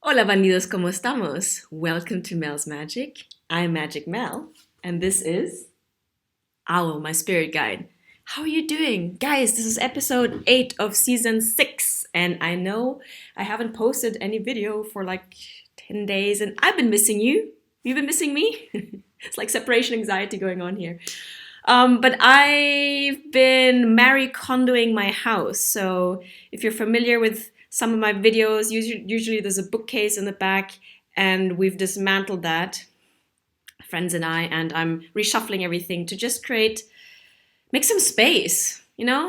Hola bandidos, ¿cómo estamos? Welcome to Mel's Magic. I'm Magic Mel, and this is Owl, my spirit guide. How are you doing? Guys, this is episode 8 of season 6, and I know I haven't posted any video for like 10 days, and I've been missing you. You've been missing me? It's like separation anxiety going on here. But I've been Marie Kondoing my house. So if you're familiar with some of my videos, usually there's a bookcase in the back, and we've dismantled that, friends and I'm reshuffling everything to just make some space,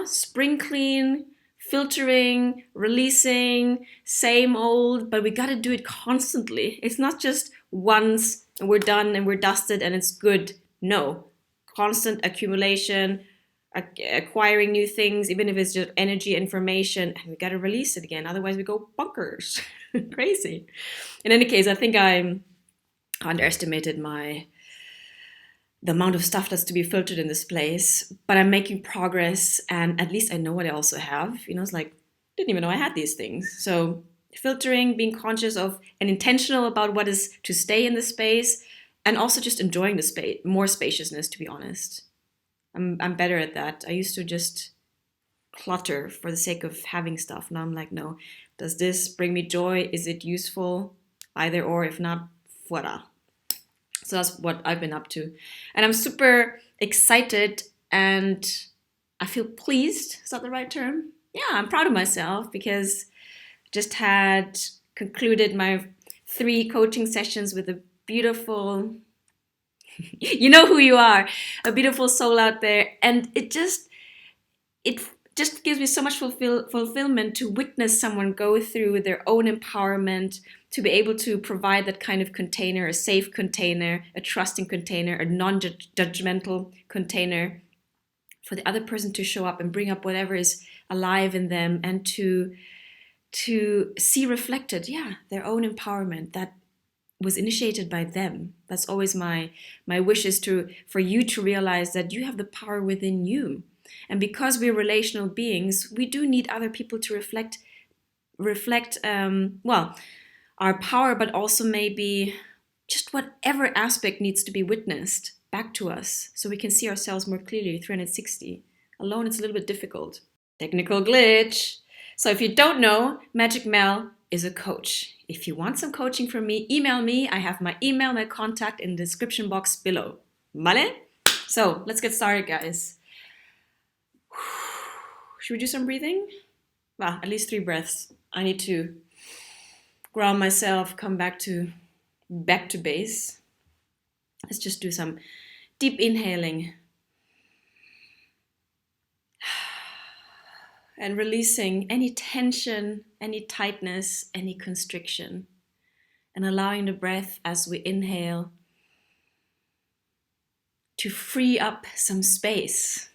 spring clean, filtering, releasing, same old, but we got to do it constantly. It's not just once and we're done and we're dusted and it's good. No, constant accumulation, acquiring new things, even if it's just energy, information, and we got to release it again. Otherwise, we go bonkers, crazy. In any case, I think I underestimated the amount of stuff that's to be filtered in this place, but I'm making progress, and at least I know what I also have. It's like, didn't even know I had these things. So filtering, being conscious of and intentional about what is to stay in the space, and also just enjoying the space, more spaciousness, to be honest. I'm better at that. I used to just clutter for the sake of having stuff. Now I'm like, no, does this bring me joy? Is it useful? Either or, if not, voila. So that's what I've been up to. And I'm super excited and I feel pleased. Is that the right term? Yeah, I'm proud of myself because I just had concluded my 3 coaching sessions with a beautiful, you know who you are, a beautiful soul out there. And it just gives me so much fulfillment to witness someone go through their own empowerment, to be able to provide that kind of container, a safe container, a trusting container, a non-judgmental container for the other person to show up and bring up whatever is alive in them, and to see reflected, their own empowerment that was initiated by them. That's always my wish, is for you to realize that you have the power within you. And because we're relational beings, we do need other people to reflect our power, but also maybe just whatever aspect needs to be witnessed back to us so we can see ourselves more clearly 360. Alone, it's a little bit difficult. Technical glitch. So if you don't know, Magic Mel is a coach. If you want some coaching from me, email me. I have my email, my contact in the description box below. Vale? So let's get started, guys. Should we do some breathing? Well, at least 3 breaths. I need to ground myself, come back to base. Let's just do some deep inhaling and releasing any tension, any tightness, any constriction, and allowing the breath as we inhale to free up some space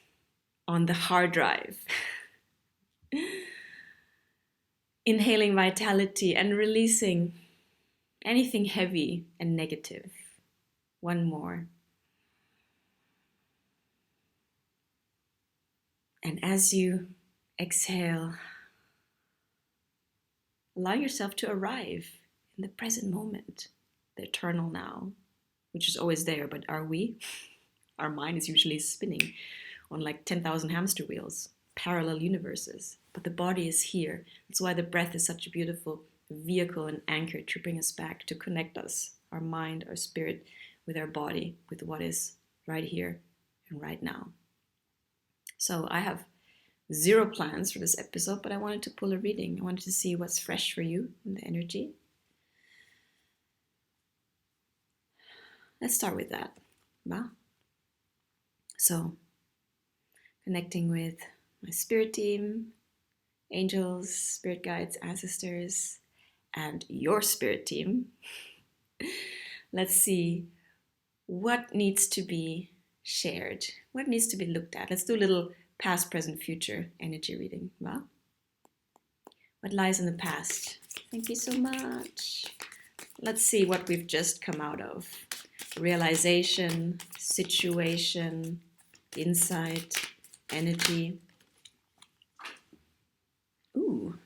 on the hard drive. Inhaling vitality and releasing anything heavy and negative. One more. And as you exhale, allow yourself to arrive in the present moment, the eternal now, which is always there, but are we? Our mind is usually spinning on like 10,000 hamster wheels, parallel universes, but the body is here. That's why the breath is such a beautiful vehicle and anchor to bring us back, to connect us, our mind, our spirit, with our body, with what is right here and right now. So I have 0 plans for this episode, but I wanted to pull a reading. I wanted to see what's fresh for you in the energy. Let's start with that. Wow. So, connecting with my spirit team, angels, spirit guides, ancestors, and your spirit team. Let's see what needs to be shared, what needs to be looked at. Let's do a little past, present, future energy reading. Well, what lies in the past? Thank you so much. Let's see what we've just come out of. Realization, situation, insight, energy. Ooh,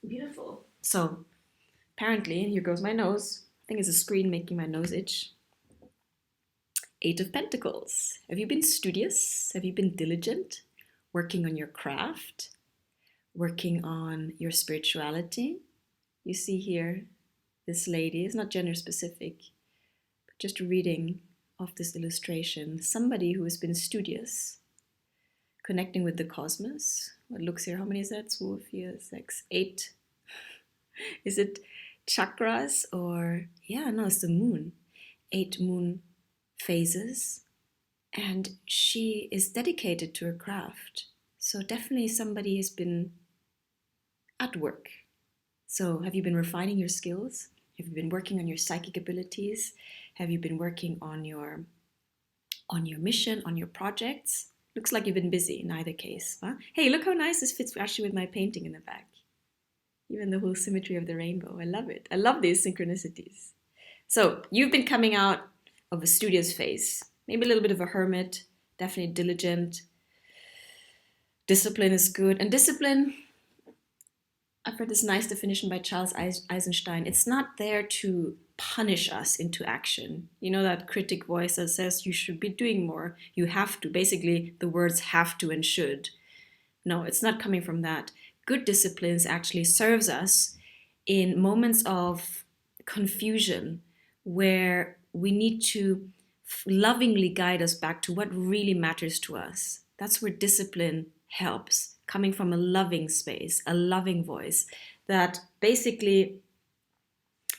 beautiful. So Apparently, here goes my nose. I think it's a screen making my nose itch. 8 of Pentacles. Have you been studious? Have you been diligent? Working on your craft? Working on your spirituality? You see here, this lady, it's not gender specific, but just a reading of this illustration. Somebody who has been studious, connecting with the cosmos. What looks here, how many is that? 2, 4, 6, 8. Is it chakras or, yeah, no, it's the moon. 8 moon phases. And she is dedicated to her craft. So definitely somebody has been at work. So have you been refining your skills? Have you been working on your psychic abilities? Have you been working on your mission, on your projects? Looks like you've been busy in either case. Huh? Hey, look how nice this fits actually with my painting in the back. Even the whole symmetry of the rainbow. I love it. I love these synchronicities. So you've been coming out of a studious phase. Maybe a little bit of a hermit. Definitely diligent. Discipline is good. And discipline, I've read this nice definition by Charles Eisenstein. It's not there to punish us into action. You know that critic voice that says you should be doing more. You have to. Basically, the words have to and should. No, it's not coming from that. Good disciplines actually serves us in moments of confusion where we need to lovingly guide us back to what really matters to us. That's where discipline helps, coming from a loving space, a loving voice that basically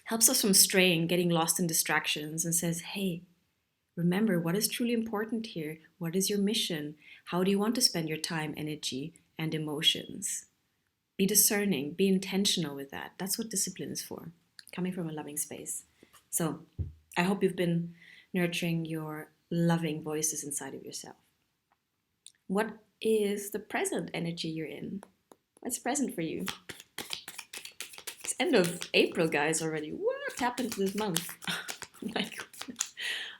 helps us from straying, getting lost in distractions, and says, hey, remember what is truly important here. What is your mission? How do you want to spend your time, energy, and emotions? Be discerning, be intentional with that. That's what discipline is for, coming from a loving space. So I hope you've been nurturing your loving voices inside of yourself. What is the present energy you're in? What's present for you? It's end of April, guys, already. What happened to this month? Like,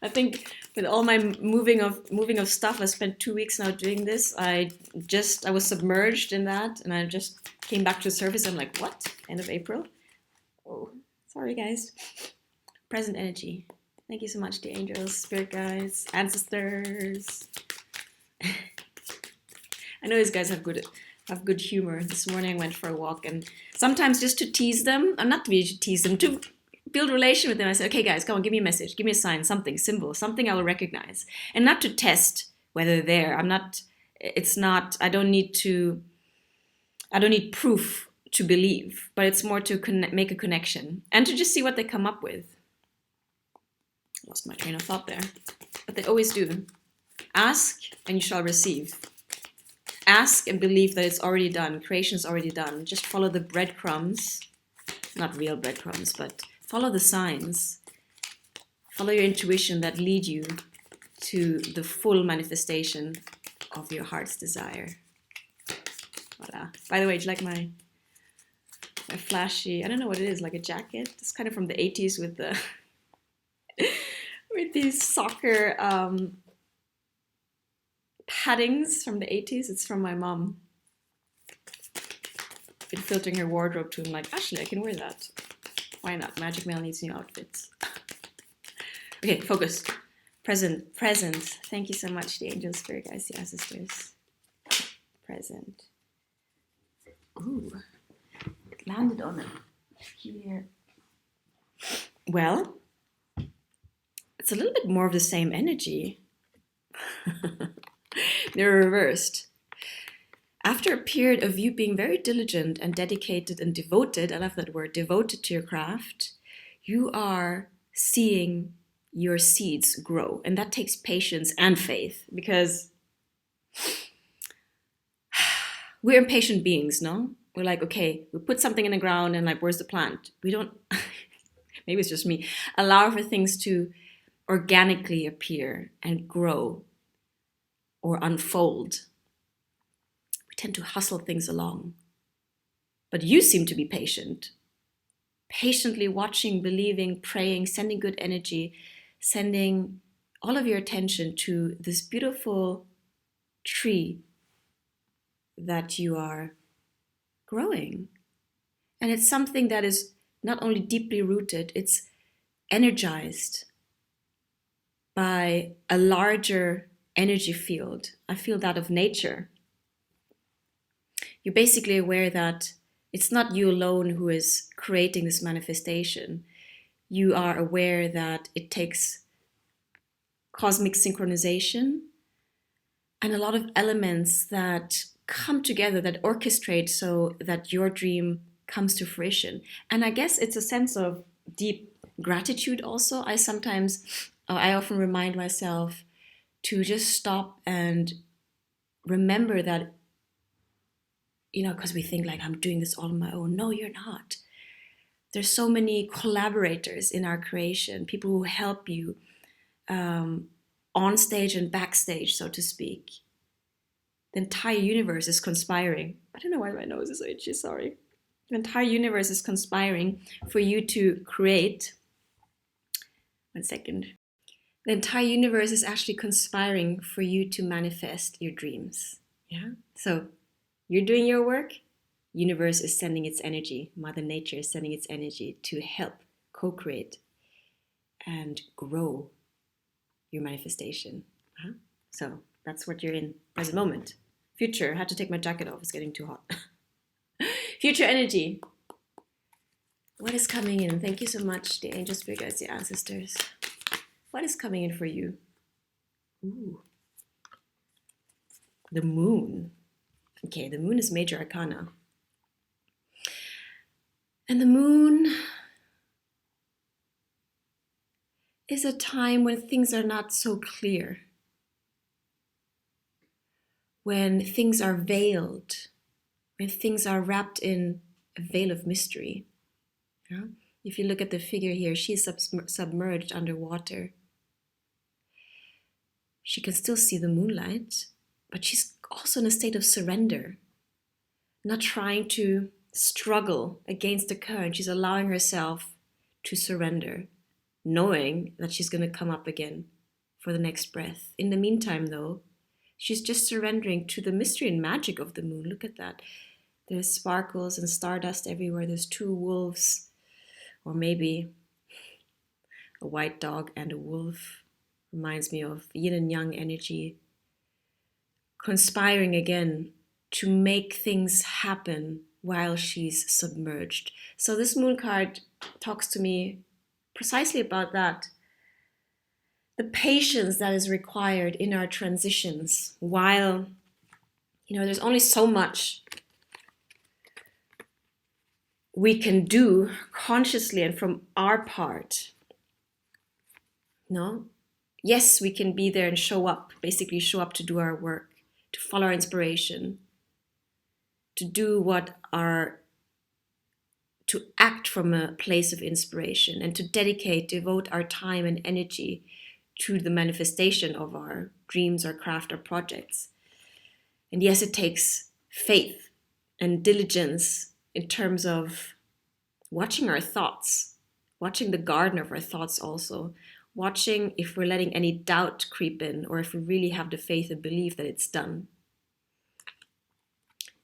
I think with all my moving of stuff, I spent 2 weeks now doing this. I was submerged in that, and I just came back to the surface. I'm like, what? End of April? Oh, sorry, guys. Present energy. Thank you so much, the angels, spirit guides, ancestors. I know these guys have good humor. This morning I went for a walk, and sometimes just to tease them, not to tease them, to build relation with them, I said, okay guys, come on, give me a message, give me a sign, something, symbol, something I will recognize. And not to test whether they're there. I don't need proof to believe, but it's more to make a connection and to just see what they come up with. Lost my train of thought there, but they always do. Ask and you shall receive. Ask and believe that it's already done. Creation is already done. Just follow the breadcrumbs, not real breadcrumbs, but follow the signs. Follow your intuition that lead you to the full manifestation of your heart's desire. Voila. By the way, do you like my flashy, I don't know what it is, like a jacket? It's kind of from the 80s with the with these soccer paddings from the 80s. It's from my mom. Been filtering her wardrobe too. I'm like, actually, I can wear that. Why not? Magic Mel needs new outfits. Okay, focus. Present. Thank you so much, the angels, spirit guides, the ancestors. Present. Ooh, it landed on it here. Well, it's a little bit more of the same energy. They're reversed. After a period of you being very diligent and dedicated and devoted, I love that word, devoted to your craft, you are seeing your seeds grow. And that takes patience and faith, because we're impatient beings, no? We're like, okay, we put something in the ground and like, where's the plant? We don't, maybe it's just me, allow for things to organically appear and grow or unfold. We tend to hustle things along. But you seem to be patient. Patiently watching, believing, praying, sending good energy, sending all of your attention to this beautiful tree that you are growing. And it's something that is not only deeply rooted, it's energized by a larger energy field. I feel that of nature. You're basically aware that it's not you alone who is creating this manifestation. You are aware that it takes cosmic synchronization and a lot of elements that come together, that orchestrate so that your dream comes to fruition. And I guess it's a sense of deep gratitude also. I often remind myself to just stop and remember that, because we think like I'm doing this all on my own. No, you're not. There's so many collaborators in our creation, people who help you on stage and backstage, so to speak. The entire universe is conspiring. I don't know why my nose is so itchy, sorry. The entire universe is conspiring for you to create. 1 second. The entire universe is actually conspiring for you to manifest your dreams. Yeah. So you're doing your work. Universe is sending its energy. Mother Nature is sending its energy to help co-create and grow your manifestation. So that's what you're in present moment. Future, I had to take my jacket off, it's getting too hot. Future energy. What is coming in? Thank you so much, the angels, spirit guides, the ancestors. What is coming in for you? Ooh. The moon. Okay, the moon is major arcana. And the moon is a time when things are not so clear. When things are veiled, when things are wrapped in a veil of mystery. Yeah? If you look at the figure here, she's submerged underwater. She can still see the moonlight, but she's also in a state of surrender, not trying to struggle against the current. She's allowing herself to surrender, knowing that she's going to come up again for the next breath. In the meantime, though, she's just surrendering to the mystery and magic of the moon. Look at that. There's sparkles and stardust everywhere. There's 2 wolves, or maybe a white dog and a wolf. Reminds me of yin and yang energy conspiring again to make things happen while she's submerged. So this moon card talks to me precisely about that. The patience that is required in our transitions while, there's only so much we can do consciously and from our part. No? Yes, we can be there and show up to do our work, to follow our inspiration, to act from a place of inspiration and to devote our time and energy to the manifestation of our dreams, our craft, our projects. And yes, it takes faith and diligence in terms of watching our thoughts, watching the garden of our thoughts also, watching if we're letting any doubt creep in or if we really have the faith and belief that it's done.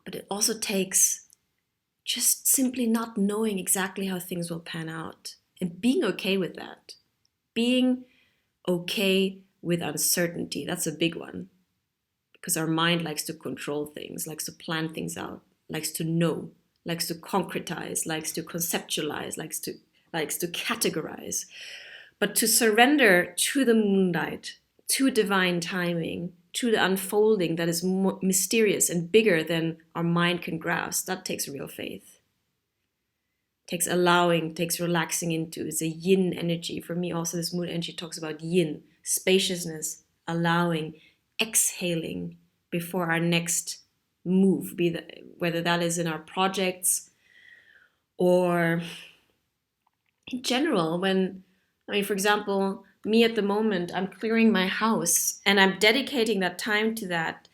But it also takes just simply not knowing exactly how things will pan out and being okay with that. Being okay with uncertainty. That's a big one. Because our mind likes to control things, likes to plan things out, likes to know, likes to concretize, likes to conceptualize, likes to categorize. But to surrender to the moonlight, to divine timing, to the unfolding that is more mysterious and bigger than our mind can grasp, that takes real faith. Takes allowing, takes relaxing into. It's a yin energy. For me also this moon energy talks about yin, spaciousness, allowing, exhaling before our next move, whether that is in our projects or in general. For example, me at the moment, I'm clearing my house and I'm dedicating that time to that.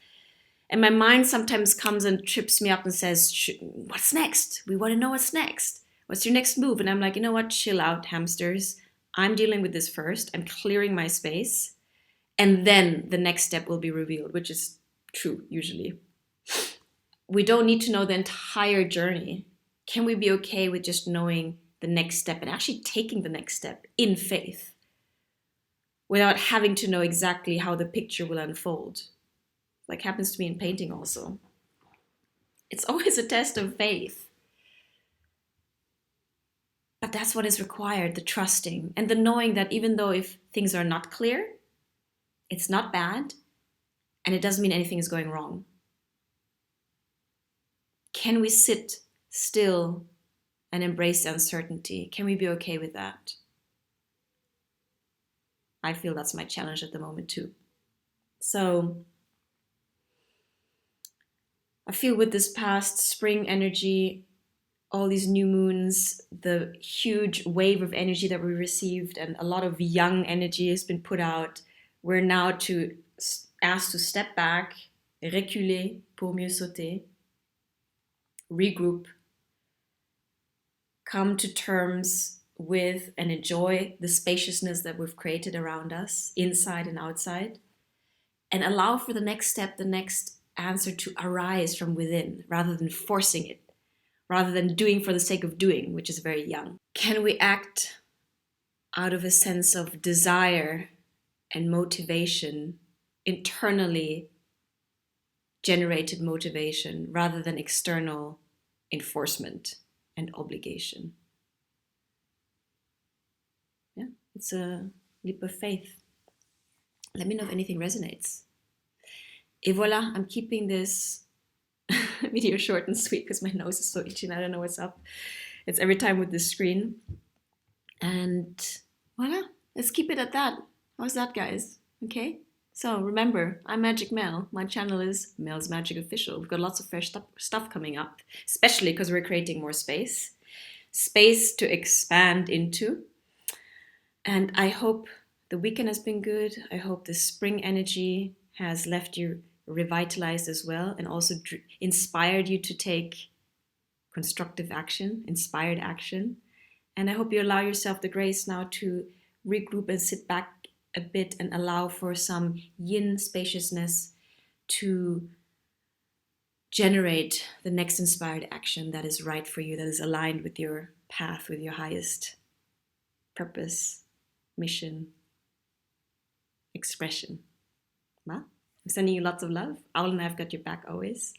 And my mind sometimes comes and trips me up and says, what's next? We want to know what's next. What's your next move? And I'm like, you know what? Chill out, hamsters. I'm dealing with this first. I'm clearing my space. And then the next step will be revealed, which is true, usually. We don't need to know the entire journey. Can we be okay with just knowing the next step and actually taking the next step in faith without having to know exactly how the picture will unfold. Like happens to me in painting also. It's always a test of faith. But that's what is required, the trusting and the knowing that even though if things are not clear, it's not bad and it doesn't mean anything is going wrong. Can we sit still and embrace the uncertainty? Can we be okay with that? I feel that's my challenge at the moment too. So I feel with this past spring energy, all these new moons, the huge wave of energy that we received and a lot of young energy has been put out, we're now asked to step back, reculer pour mieux sauter, regroup, come to terms with and enjoy the spaciousness that we've created around us, inside and outside, and allow for the next step, the next answer to arise from within rather than forcing it, rather than doing for the sake of doing, which is very young. Can we act out of a sense of desire and motivation, internally generated motivation, rather than external enforcement and obligation? Yeah, it's a leap of faith. Let me know if anything resonates. Et voilà, I'm keeping this video short and sweet because my nose is so itchy and I don't know what's up. It's every time with this screen. And voila, let's keep it at that. How's that, guys? Okay? So remember, I'm Magic Mel. My channel is Mel's Magic Official. We've got lots of fresh stuff coming up, especially because we're creating more space. Space to expand into. And I hope the weekend has been good. I hope the spring energy has left you revitalized as well and also inspired you to take constructive action, inspired action. And I hope you allow yourself the grace now to regroup and sit back a bit and allow for some yin spaciousness to generate the next inspired action that is right for you, that is aligned with your path, with your highest purpose, mission, expression. Well, I'm sending you lots of love. Owl and I've got your back always.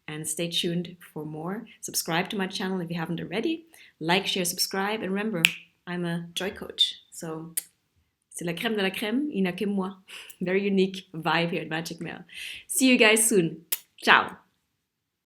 And stay tuned for more. Subscribe to my channel if you haven't already. Like, share, subscribe. And remember, I'm a joy coach. So, c'est la crème de la crème. Il n'y a que moi. Very unique vibe here at Magic Mel. See you guys soon. Ciao.